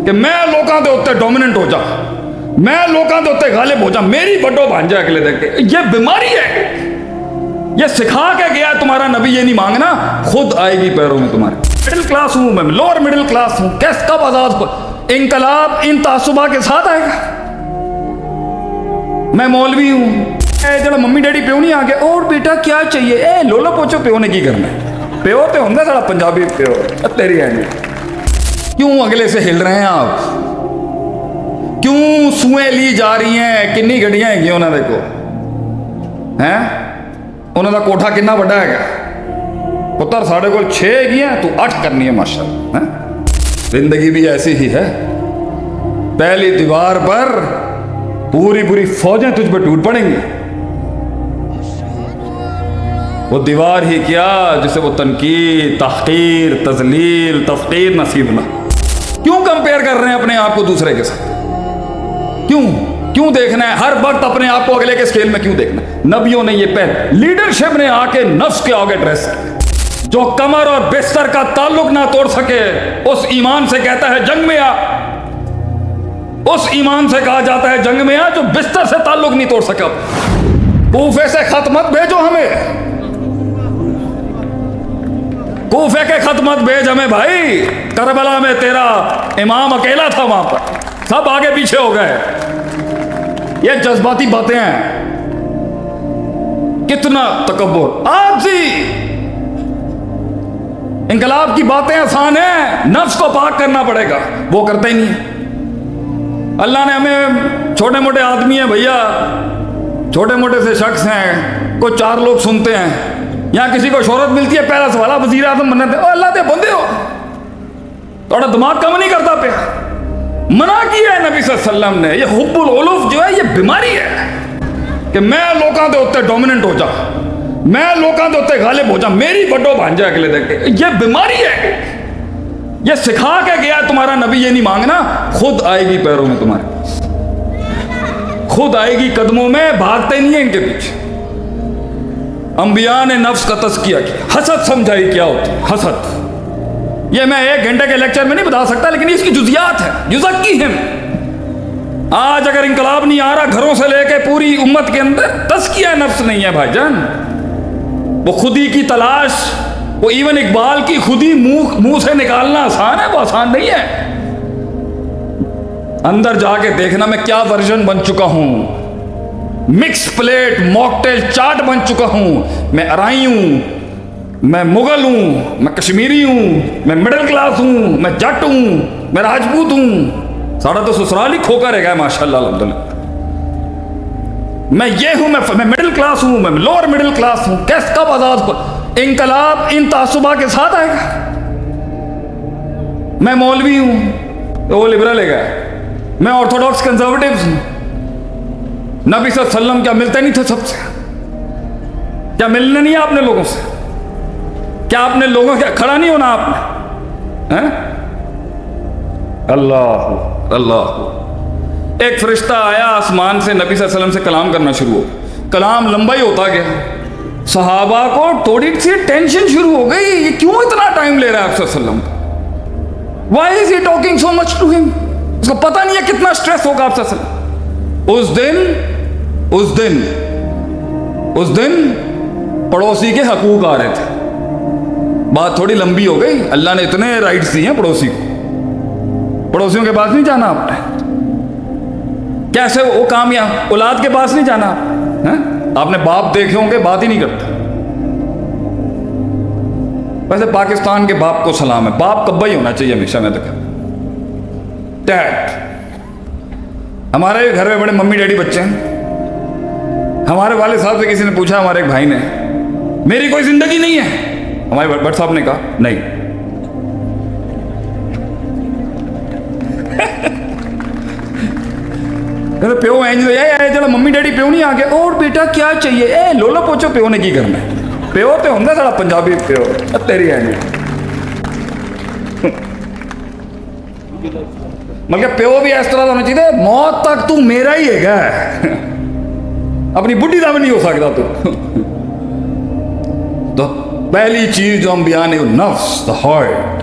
کہ میں لوگوں کے اتنے ڈومیننٹ ہو جا, میں لوگوں کے اتنے غالب ہو جا, میری بڑو بن جائے اگلے دیکھ کے. یہ بیماری ہے. یہ سکھا کے گیا ہے تمہارا نبی, یہ نہیں مانگنا, خود آئے گی پیروں میں تمہارے. مڈل کلاس ہوں میں, لوور مڈل کلاس ہوں. کیس کب آزاد ہو؟ انقلاب ان تعصبات کے ساتھ آئے گا. میں مولوی ہوں, جڑا ممی ڈیڈی پیو نہیں آ گیا, اور بیٹا کیا چاہیے, اے لولو پوچھو پیو نے کی کرنا ہے. پیو تو ہوتا سارا پنجابی پیو تیری ہے نہیں. کیوں اگلے سے ہل رہے ہیں آپ؟ کیوں سوئیں لی جا رہی ہیں؟ کنی گڈیاں ہیں انہوں نے کو ہیں, انہوں کا کوٹھا کنا بڑا ہے گا پتر, ساڑھے کو 6 گیا تو 8 کرنی ہے ماشاءاللہ. زندگی بھی ایسی ہی ہے, پہلی دیوار پر پوری پوری فوجیں تجھ پہ ٹوٹ پڑیں گی. وہ دیوار ہی کیا جسے وہ تنقید, تحقیر, تذلیل, تفقیر نصیب نہ. کیوں کمپیئر کر رہے ہیں اپنے آپ کو دوسرے کے ساتھ؟ کیوں دیکھنا ہے ہر وقت اپنے آپ کو اگلے کے اسکیل میں؟ کیوں دیکھنا ہے؟ نبیوں نے یہ پہن, لیڈرشپ نے آ کے نفس کے آگے ڈریس کیا. جو کمر اور بستر کا تعلق نہ توڑ سکے اس ایمان سے کہتا ہے جنگ میں آ. اس ایمان سے کہا جاتا ہے جنگ میں آ جو بستر سے تعلق نہیں توڑ سکا. کوفے سے خط مت بھیجو ہمیں, کوفے کے خط مت بھیج ہمیں بھائی. کربلا میں تیرا امام اکیلا تھا, وہاں پر سب آگے پیچھے ہو گئے. یہ جذباتی باتیں ہیں. کتنا تکبر, عاجزی. انقلاب کی باتیں آسان ہیں, نفس کو پاک کرنا پڑے گا, وہ کرتے ہی نہیں. اللہ نے ہمیں, چھوٹے موٹے آدمی ہیں بھیا, چھوٹے موٹے سے شخص ہیں, کوئی 4 لوگ سنتے ہیں, یہاں کسی کو شہرت ملتی ہے, پہلا سوال وزیر اعظم بننے دے, اللہ دے بندے ہو, تھوڑا دماغ کم نہیں کرتا پہ. منع کیا ہے نبی صلی اللہ علیہ وسلم نے. یہ حب العلوف جو ہے یہ بیماری ہے کہ میں لوگوں کے اتنے ڈومیننٹ ہو جا, میں لوگوں کے اتنے غالب ہو جا, میری بڑو بن جائے اگلے دیکھ کے. یہ بیماری ہے. یہ سکھا کے گیا ہے تمہارا نبی, یہ نہیں مانگنا, خود آئے گی پیروں میں تمہارے, خود آئے گی قدموں میں, بھاگتے نہیں ہیں ان کے پیچھے. انبیاء نے نفس کا تزکیہ کیا, حسد سمجھائی کیا ہوتی ہے حسد. یہ میں 1 گھنٹے کے لیکچر میں نہیں بتا سکتا, لیکن اس کی جزیات ہیں. یزکیہم, آج اگر انقلاب نہیں آ رہا گھروں سے لے کے پوری امت کے اندر, تزکیہ نفس نہیں ہے بھائی جان. وہ خودی کی تلاش, وہ ایون اقبال کی خودی منہ سے نکالنا آسان ہے, وہ آسان نہیں ہے. اندر جا کے دیکھنا میں کیا ورژن بن چکا ہوں, مکس پلیٹ موکٹیل چاٹ بن چکا ہوں. میں ارائی ہوں, میں مغل ہوں, میں کشمیری ہوں, میں مڈل کلاس ہوں, میں جٹ ہوں, میں راجپوت ہوں. سارا تو سسرال ہی کھوکا رہ گیا ماشاءاللہ الحمدللہ. میں یہ ہوں, میں مڈل کلاس ہوں, میں لوور مڈل کلاس ہوں. کیس کب آزاد ہو؟ انقلاب ان تعصبات کے ساتھ آئے گا. میں مولوی ہوں تو وہ لبرل ہے گا, میں آرتھوڈاکس کنزرویٹیوز ہوں. نبی صلی اللہ علیہ وسلم کیا ملتے نہیں تھے سب سے؟ کیا ملنے نہیں ہے آپ نے لوگوں سے؟ کیا آپ نے لوگوں کے کھڑا نہیں ہونا آپ نے؟ اللہ اللہ. ایک فرشتہ آیا آسمان سے, نبی صلی اللہ علیہ وسلم سے کلام کرنا شروع ہو. کلام لمبا ہی ہوتا گیا. صحابہ کو تھوڑی سی ٹینشن شروع ہو گئی, یہ کیوں اتنا ٹائم لے رہا ہے آپ صلی اللہ علیہ وسلم؟ Why is he talking so much to him? اس کو پتہ نہیں ہے کتنا سٹریس ہوگا آپ صلی اللہ علیہ وسلم. اس دن پڑوسی کے حقوق آ رہے تھے. بات تھوڑی لمبی ہو گئی. اللہ نے اتنے رائٹس دیے ہیں پڑوسی کو. پڑوسیوں کے پاس نہیں جانا آپ نے. کیسے وہ کامیاب اولاد کے پاس نہیں جانا آپ نے باپ دیکھے ہوں گے بات ہی نہیں کرتے. ویسے پاکستان کے باپ کو سلام ہے, باپ کبا ہی ہونا چاہیے ہمیشہ. میں دیکھا ڈیڈ. ہمارے گھر میں بڑے ممی ڈیڈی بچے ہیں. ہمارے والد صاحب سے کسی نے پوچھا, ہمارے ایک بھائی نے, میری کوئی زندگی نہیں ہے؟ ہمارے بٹ صاحب نے کہا نہیں. پیو جڑا ممی ڈیڈی پیو نہیں آ گیا, اور بیٹا کیا چاہیے, اے لولو پوچھو پیو نے کی کرنا ہے. پیو تو ہوتا سارا پنجابی پیو تیری ہے نہیں. مطلب پیو بھی اس طرح ہونا چاہیے, موت تک تو میرا ہی ہے گا, اپنی بڈھی کا بھی نہیں ہو سکتا. تو پہلی چیز جو انبیاء نے, نفس, دا ہارٹ.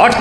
8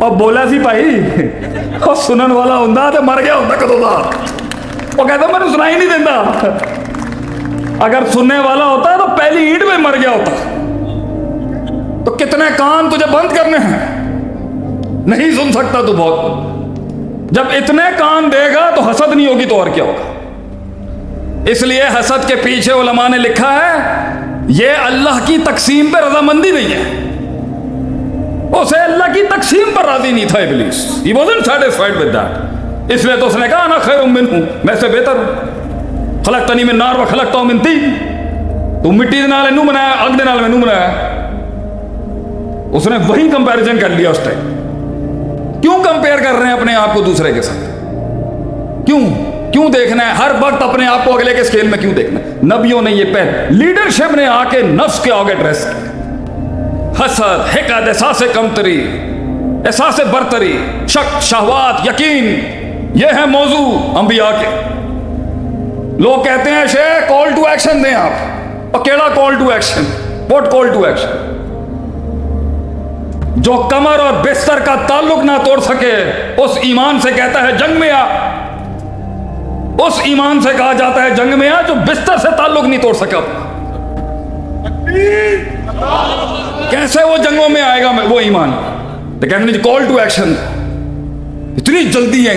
اور بولا سی بھائی اور سنن والا ہوندا تے مر گیا ہوندا کدوں دا. وہ کہتا میں نے سنائی نہیں دینا. اگر سننے والا ہوتا تو پہلی اینٹ میں مر گیا ہوتا. تو کتنے کان تجھے بند کرنے ہیں, نہیں سن سکتا تو بہت. جب اتنے کان دے گا تو حسد نہیں ہوگی تو اور کیا ہوگا. اس لیے حسد کے پیچھے علماء نے لکھا ہے یہ اللہ کی تقسیم پہ رضامندی نہیں ہے. اسے اللہ کی تقسیم پر راضی نہیں تھا ابلیس. He wasn't satisfied with that. اس لیے تو اس نے کہا انا خیر منہ, میں سے بہتر ہوں. خلقتنی من نار و خلقتہ من طین. تو مٹی دے نال نو بنایا, اگ دے نال میں نو بنایا. اس نے وہی کمپیریزن کر لیا اس ٹائم. کیوں کمپیئر کر رہے ہیں اپنے آپ کو دوسرے کے ساتھ؟ کیوں دیکھنا ہے ہر وقت اپنے آپ کو اگلے کے اسکیل میں کیوں دیکھنا ہے؟ نبیوں نے یہ لیڈرشپ نے آ کے نفس کے آگے ڈریس کیا. حسد, حقد, احساس کمتری, احساس برتری, شک, شہوات, یقین, یہ ہے موضوع انبیاء کے. لوگ کہتے ہیں شیخ کال ٹو ایکشن دیں آپ. اور کیڑا call to action? What call to action? جو کمر اور بستر کا تعلق نہ توڑ سکے اس ایمان سے کہتا ہے جنگ میں آ. اس ایمان سے کہا جاتا ہے جنگ میں آ جو بستر سے تعلق نہیں توڑ سکا. کیسے وہ جنگوں میں آئے گا وہ ایمان؟ تو کہتے ہیں کال ٹو ایکشن. اتنی جلدی ہے